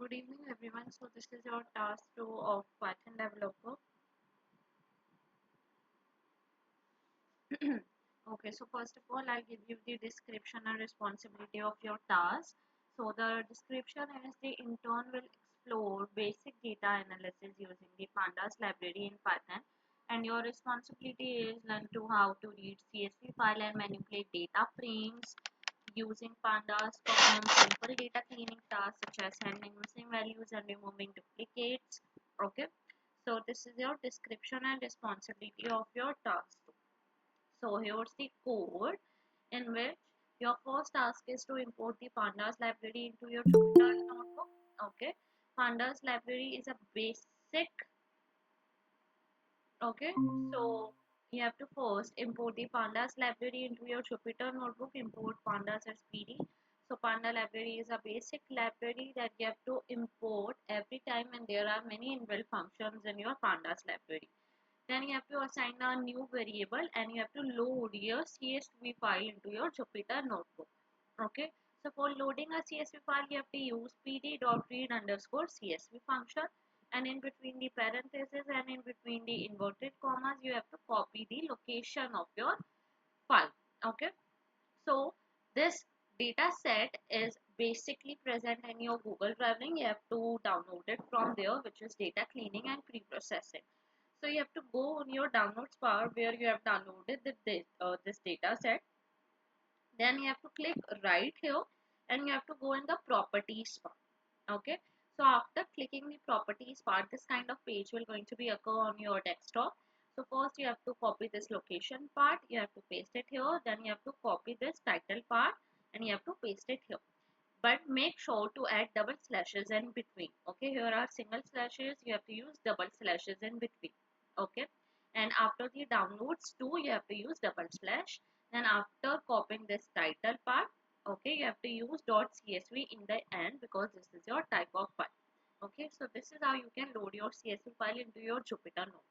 Good evening everyone. So this is your task 2 of Python developer. Okay, so first of all I'll give you the description and responsibility of your task. So the description is the intern will explore basic data analysis using the pandas library in Python, and your responsibility is learn to how to read CSV file and manipulate data frames using pandas, perform simple data cleaning tasks such as handling missing values and removing duplicates. Okay, so this is your description and responsibility of your task. So here's the code in which your first task is to import the pandas library into your Jupyter notebook. Okay, pandas library is a basic. Okay, so you have to first import the pandas library into your Jupyter notebook. Import pandas as PD. So panda library is a basic library that you have to import every time, and there are many inbuilt functions in your pandas library. Then you have to assign a new variable and you have to load your CSV file into your Jupyter notebook. Okay, so for loading a CSV file you have to use pd.read underscore CSV function, and in between the parentheses and in between the inverted commas you have to copy the location of your file. Okay, so this data set is basically present in your Google Drive link. You have to download it from there, which is data cleaning and pre-processing. So you have to go on your downloads bar where you have downloaded this data set. Then you have to click right here and you have to go in the properties part. Okay, so after clicking the properties part, this kind of page will going to be occur on your desktop. So first you have to copy this location part, you have to paste it here, then you have to copy this title part and you have to paste it here, but make sure to add double slashes in between. Okay, here are single slashes, you have to use double slashes in between. Okay, and after the downloads too you have to use double slash. Then after copying this title part, okay, you have to use .csv in the end because this is your type of file. Okay, so this is how you can load your CSV file into your Jupyter notebook.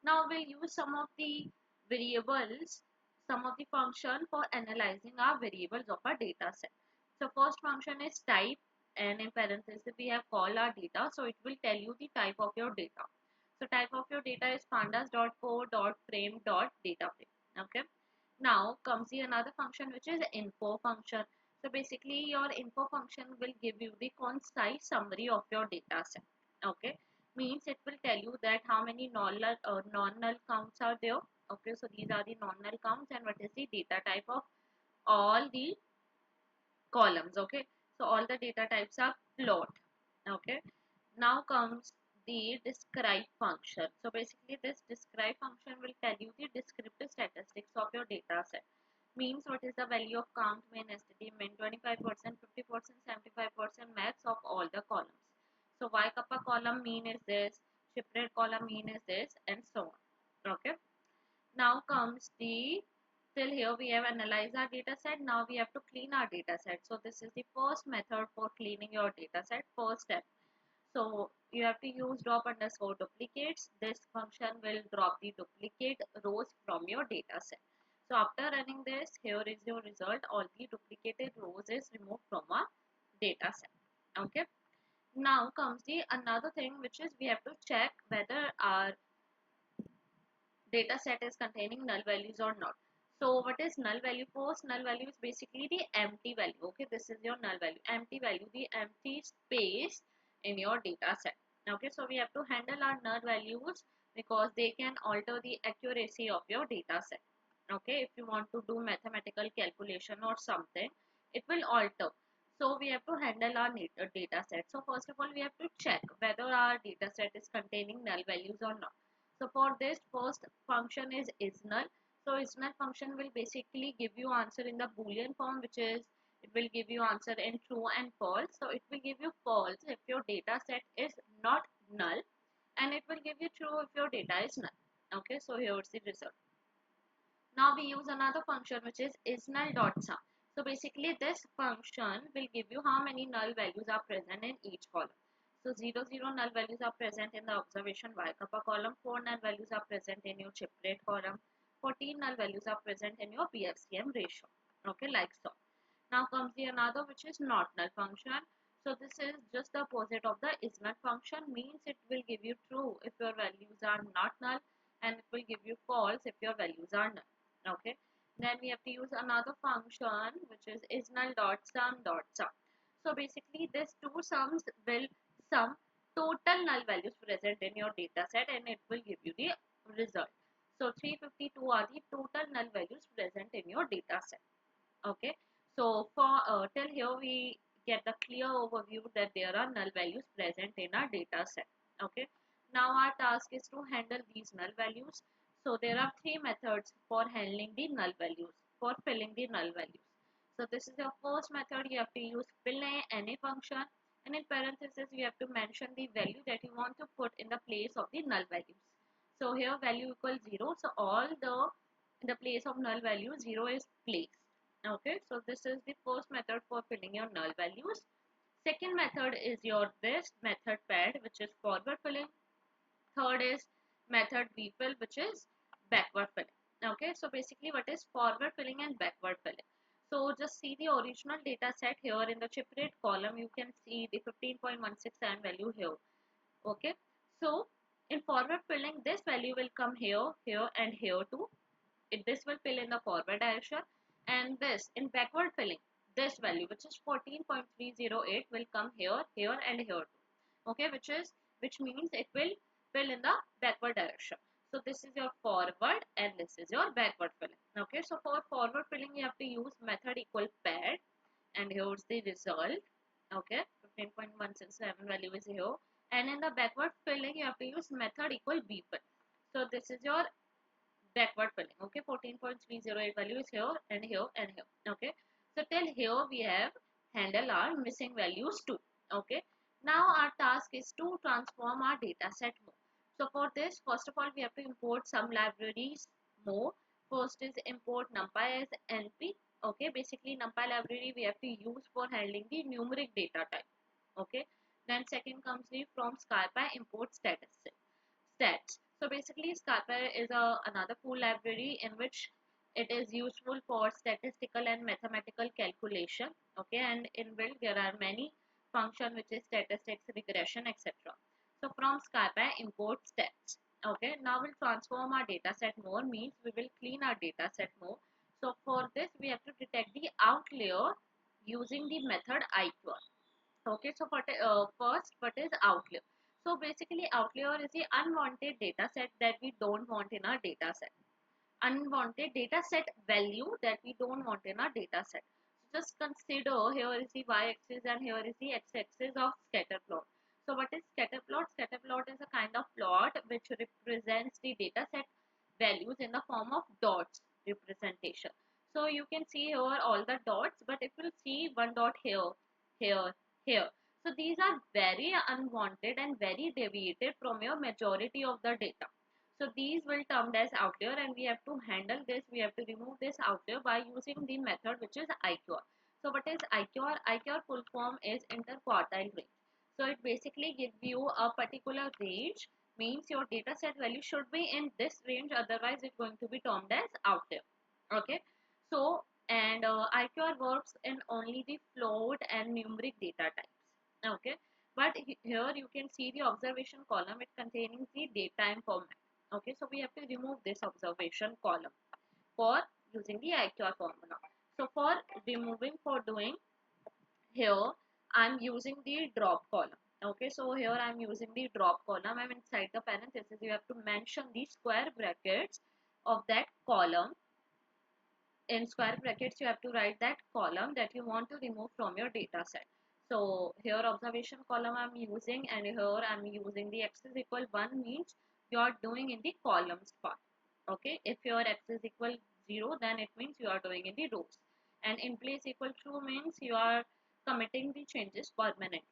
Now we'll use some of the variables, some of the function for analyzing our variables of our data set. So first function is type, and in parentheses we have call our data, so it will tell you the type of your data. So type of your data is pandas.core.frame.data frame. Okay, now comes the another function which is info function. So basically your info function will give you the concise summary of your data set. Okay, means it will tell you that how many non-null counts are there. Okay, so these are the non-null counts and what is the data type of all the columns. Okay, so all the data types are float. Okay, now comes the describe function. So basically this describe function will tell you the descriptive statistics of your data set. Means what is the value of count, min, std, min, 25%, 50%, 75%, max of all the columns. So y kappa column mean is this, ship rate column mean is this, and so on. Okay, now comes the, till here we have analyzed our data set. Now we have to clean our data set. So this is the first method for cleaning your data set, first step. So you have to use drop underscore duplicates. This function will drop the duplicate rows from your data set. So after running this, here is your result. All the duplicated rows is removed from our data set. Okay, now comes the another thing, which is we have to check whether our data set is containing null values or not. So what is null value? First null value is basically the empty value. Okay, this is your null value, empty value, the empty space in your data set. Okay, so we have to handle our null values because they can alter the accuracy of your data set. Okay, if you want to do mathematical calculation or something, it will alter. So we have to handle our data set. So first of all we have to check whether our data set is containing null values or not. So for this, first function is null. So is null function will basically give you answer in the boolean form, which is it will give you answer in true and false. So it will give you false if your data set is not null, and it will give you true if your data is null. Okay, so here's the result. Now we use another function which is null.sum. So basically this function will give you how many null values are present in each column. So 0, 0 null values are present in the observation y kappa column, 4 null values are present in your chip rate column, 14 null values are present in your BFCM ratio. Okay, like so. Now comes the another which is not null function. So this is just the opposite of the is not function, means it will give you true if your values are not null, and it will give you false if your values are null. Okay. Then we have to use another function which is null dot sum dot sum. So basically these two sums will sum total null values present in your data set and it will give you the result. So 352 are the total null values present in your data set. Okay, so for till here we get the clear overview that there are null values present in our data set. Okay, now our task is to handle these null values. So there are three methods for handling the null values, for filling the null values. So this is your first method. You have to use fill any function, and in parentheses you have to mention the value that you want to put in the place of the null values. So here value equals 0, so all the in the place of null value 0 is placed. Okay, so this is the first method for filling your null values. Second method is your this method pad, which is forward filling. Third is method bfill, which is backward filling. Okay, so basically what is forward filling and backward filling? So just see the original data set here in the chip rate column. You can see the 15.167 value here. Okay, so in forward filling, this value will come here, here, and here too. This will fill in the forward direction, and this in backward filling, this value which is 14.308 will come here, here, and here too. Okay, which means it will fill in the backward direction. So this is your forward and this is your backward filling. Okay, so for forward filling you have to use method equal pad, and here's the result. Okay, 15.167 value is here, and in the backward filling you have to use method equal bfill. So this is your backward filling. Okay, 14.308 value is here and here and here. Okay, so till here we have handle our missing values too. Okay, now our task is to transform our data set more. So for this, first of all we have to import some libraries more. First is import numpy as np. Okay, basically numpy library we have to use for handling the numeric data type. Okay, then second comes the from scipy import statistics stats. So basically Scipy is another cool library in which it is useful for statistical and mathematical calculation. Okay, and in build there are many function which is statistics, regression, etc. So from Scipy import stats. Okay, now we'll transform our data set more, means we will clean our data set more. So for this we have to detect the outlier using the method IQR. Okay, so first, what is outlier? So basically, outlier is the unwanted data set that we don't want in our data set. Unwanted data set value that we don't want in our data set. So just consider here is the y-axis and here is the x-axis of scatter plot. So what is scatter plot? Scatter plot is a kind of plot which represents the data set values in the form of dots representation. So you can see here all the dots, but if you see one dot here, here, here. So these are very unwanted and very deviated from your majority of the data. So these will termed as outlier, and we have to handle this. We have to remove this outlier by using the method which is IQR. So what is IQR? IQR full form is interquartile range. So it basically gives you a particular range, means your data set value should be in this range, otherwise it's going to be termed as outlier. Okay. So and IQR works in only the float and numeric data types. Okay. But here you can see the observation column, it containing the datetime format. Okay, so we have to remove this observation column for using the IQR formula. So for removing, for doing, here I'm using the drop column. Okay, so here I'm using the drop column. I'm inside the parenthesis. You have to mention the square brackets of that column. In square brackets you have to write that column that you want to remove from your data set. So here observation column I'm using, and here I'm using the x is equal 1, means you are doing in the columns part. Okay, if your x is equal 0, then it means you are doing in the rows, and in place equal true means you are committing the changes permanently.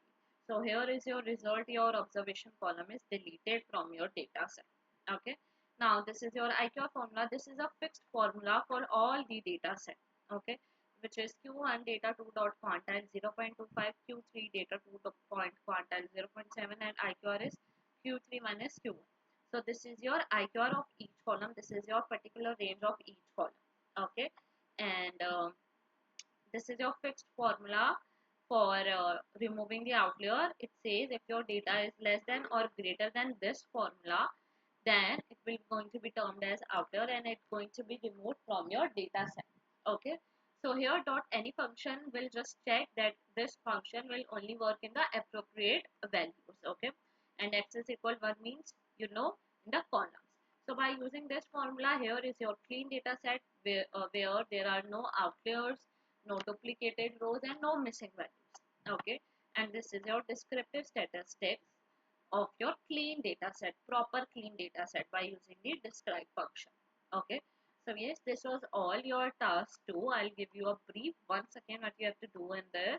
So here is your result. Your observation column is deleted from your data set. Okay, now this is your IQR formula. This is a fixed formula for all the data set. Okay, which is Q1 data 2 dot quantile 0.25, Q3 data 2 dot point quantile 0.7, and IQR is Q3 minus Q1. So this is your IQR of each column. This is your particular range of each column. Okay, and this is your fixed formula for removing the outlier, it says if your data is less than or greater than this formula, then it will going to be termed as outlier and it's going to be removed from your data set. Okay. So here dot any function will just check that this function will only work in the appropriate values. Okay. And x is equal 1 means in the columns. So by using this formula, here is your clean data set where there are no outliers, no duplicated rows and no missing values. Okay. And this is your descriptive statistics of your clean data set, proper clean data set by using the describe function. Okay. So yes, this was all your task 2. I'll give you a brief once again what you have to do in this.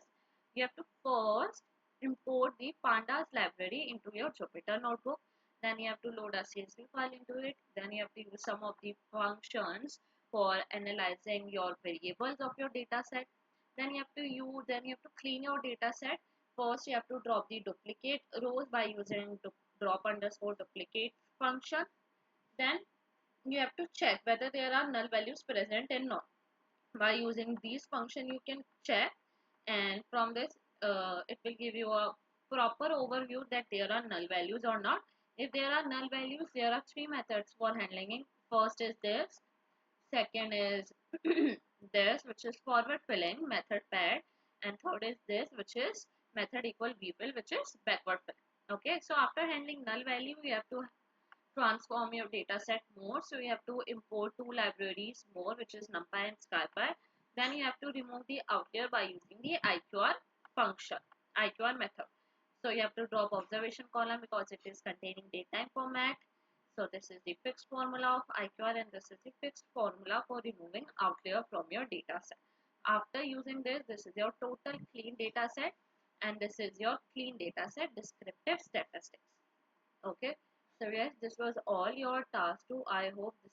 You have to first import the pandas library into your Jupyter notebook. Then you have to load a CSV file into it. Then you have to use some of the functions for analyzing your variables of your data set. Then you have to clean your data set. First, you have to drop the duplicate rows by using drop underscore duplicate function. Then you have to check whether there are null values present or not. By using these function, you can check, and from this, it will give you a proper overview that there are null values or not. If there are null values, there are three methods for handling it. First is this. Second is this, which is forward filling method pad, and third is this, which is method equal vfill, which is backward fill. Okay, so after handling null value, you have to transform your data set more. So you have to import two libraries more, which is numpy and scipy. Then you have to remove the outlier by using the iqr function, iqr method. So you have to drop observation column because it is containing datetime format. So this is the fixed formula of iqr and this is the fixed formula for removing outlier from your data set. After using this is your total clean data set and this is your clean data set descriptive statistics. Okay. So yes, this was all your task 2. I hope this